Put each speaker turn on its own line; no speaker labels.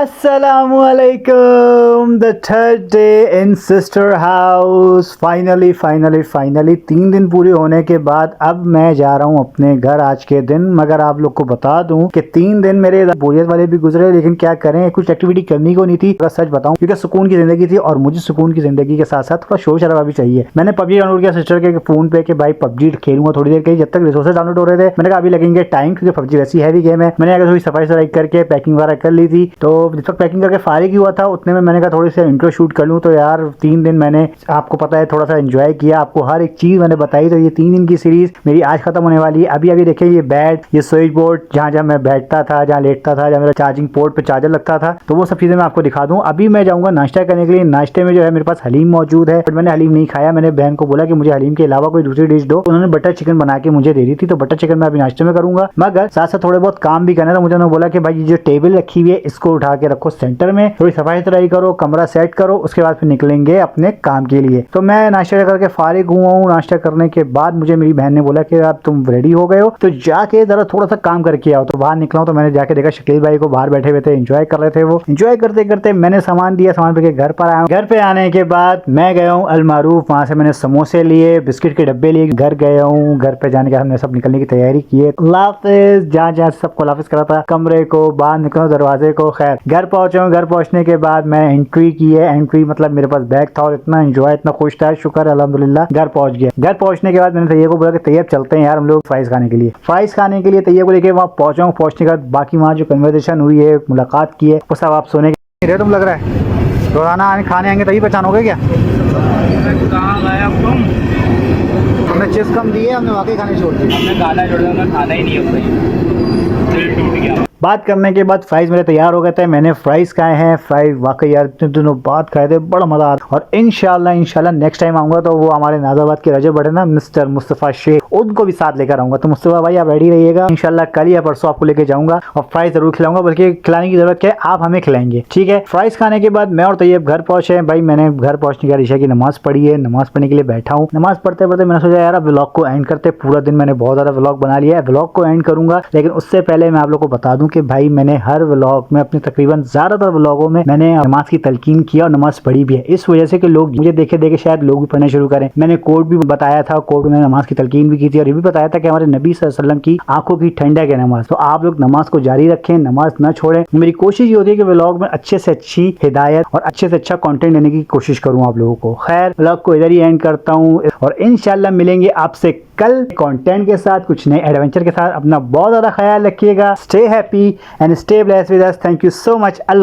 Assalamualaikum. The third day in sister house. Finally 3 दिन पूरे होने के बाद अब मैं जा रहा हूँ अपने घर आज के दिन। मगर आप लोग को बता दूं कि 3 दिन मेरे बोरियत वाले भी गुजरे, लेकिन क्या करें, कुछ एक्टिविटी करनी को नहीं थी। अगर सच बताऊं, क्योंकि सुकून की जिंदगी थी और मुझे सुकून की जिंदगी के साथ साथ थोड़ा शोर शराबा भी चाहिए। मैंने पबजी डाउनलोड किया सिस्टर के फोन पे कि भाई पबजी खेलूंगा थोड़ी देर के, जब तक रिसोर्सेज डाउनलोड हो रहे थे। मैंने कहा अभी लगेंगे टाइम, क्योंकि पबजी वैसी हैवी गेम है। मैंने अगर थोड़ी सफाई करके पैकिंग वगैरह कर ली थी, तो जब तक पैकिंग करके फारिग हुआ था उतने में मैंने कहा थोड़ी सी इंट्रो शूट कर लूँ। तो यार 3 दिन मैंने, आपको पता है, थोड़ा सा एंजॉय किया, आपको हर एक चीज़ मैंने बताई। तो ये 3 दिन की सीरीज मेरी आज खत्म होने वाली है। अभी देखिए ये बेड, ये स्विच बोर्ड, जहाँ मैं बैठता था, जहाँ लेटता था, जहाँ मेरा चार्जिंग पोर्ट पे चार्जर लगता था, तो वो सब चीज़ें मैं आपको दिखा दूँ। अभी मैं जाऊँगा नाश्ता करने के लिए। नाश्ते में जो है मेरे पास हलीम मौजूद है, बट मैंने हलीम नहीं खाया। मैंने बहन को बोला कि मुझे हलीम के अलावा कोई दूसरी डिश दो। उन्होंने बटर चिकन बना के मुझे दे दी थी, तो बटर चिकन मैं अभी नाश्ते में करूंगा। मगर साथ साथ थोड़े बहुत काम भी करना था। मुझे उन्होंने बोला कि भाई ये जो टेबल रखी हुई है इसको उठा के रखो सेंटर में, थोड़ी सफाई सुथराई करो, कमरा सेट करो, उसके बाद फिर निकलेंगे अपने काम के लिए। तो मैं नाश्ता करके फारिग हुआ हूँ। नाश्ता करने के बाद मुझे मेरी बहन ने बोला कि अब तुम रेडी हो गए हो तो जाके जरा थोड़ा सा काम करके आओ। तो बाहर निकला हूं, तो मैंने जाके देखा शकील भाई को बाहर बैठे हुए थे, एंजॉय कर रहे थे। वो एंजॉय करते करते मैंने सामान दिया, सामान लेके घर पर आया। घर पे आने के बाद मैं गया हूँ अलमारूफ, वहां से मैंने समोसे लिए, बिस्किट के डब्बे लिए, घर गया हूँ। घर पे जाने के बाद हमने सब निकलने की तैयारी की है। लाफिज, जहाँ सबको लाफिज करा था, कमरे को बाहर निकलो, दरवाजे को। खैर घर पहुंचे हूँ। घर पहुंचने के बाद मैं एंट्री की है। एंट्री मतलब मेरे पास बैग था और इतना एंजॉय, इतना खुश था, शुक्र अल्हम्दुलिल्लाह घर पहुंच गया। घर पहुंचने के बाद मैंने तैयब को बोला कि तैयब चलते हैं यार हम लोग फ्राइज खाने के लिए। फ्राइज खाने के लिए तैयब को लेके वहाँ पहुंचा हूँ। पहुंचने के बाद बाकी वहाँ जो कन्वर्सेशन हुई है, मुलाकात की है, वो सब आप सुने के तुम लग रहा है रोजाना खाने आएंगे तभी पहचानोगे क्या?
कहाँ गए अब तुम?
हमने चिप्स कम दिए, हमने वाकई खाने छोड़ दिए।
हमने खाना छोड़ दिया, खाना ही नहीं है भाई, दिल टूट गया।
बात करने के बाद फ्राइज मेरे तैयार हो गए थे। मैंने फ्राइज खाए हैं। फ्राइज वाकई यार इतने दिनों बाद खाए थे, बड़ा मजा आता। और इंशाल्लाह नेक्स्ट टाइम आऊंगा तो वो हमारे नाजाबाद के रजब बड़े ना मिस्टर मुस्तफ़ा शेख, उनको भी साथ लेकर आऊंगा। तो मुस्तफ़ा भाई आप रेडी रहिएगा, इंशाल्लाह कल या परसों आपको लेके जाऊंगा और फ्राइज जरूर खिलाऊंगा। बल्कि खिलाने की जरूरत क्या है, आप हमें खिलाएंगे, ठीक है? फ्राइज खाने के बाद मैं और तैयब घर पहुंचे। भाई मैंने घर पहुंचने के बाद ईशा की नमाज पढ़ी है, नमाज पढ़ने के लिए बैठा हूँ। नमाज पढ़ते पढ़ते मैंने सोचा यार व्लॉग को एंड करते। पूरा दिन मैंने बहुत ज्यादा व्लॉग बना लिया है, व्लॉग को एंड करूंगा। लेकिन उससे पहले मैं आप लोग को बता दूं कि भाई मैंने हर व्लॉग में, अपने तकरीबन ज्यादातर व्लॉगों में मैंने नमाज की तलकीन किया और नमाज पढ़ी भी है। इस वजह से कि लोग मुझे देखे देखे शायद लोग भी पढ़ना शुरू करें। मैंने कोड भी बताया था, कोड में नमाज की तलकीन भी की थी और ये भी बताया था कि हमारे नबी सल्लल्लाहु अलैहि वसल्लम की आंखों की ठंडक है नमाज। तो आप लोग नमाज को जारी रखें, नमाज न छोड़ें। मेरी कोशिश ये होती है कि व्लॉग में अच्छे से अच्छी हिदायत और अच्छे से अच्छा कंटेंट देने की कोशिश करूं आप लोगों को। खैर व्लॉग को इधर ही एंड करता हूं और इंशाल्लाह मिलेंगे आपसे कल कंटेंट के साथ, कुछ नए एडवेंचर के साथ। अपना बहुत ज्यादा ख्याल रखिएगा। Stay happy and stay blessed with us. Thank you so much. Allah.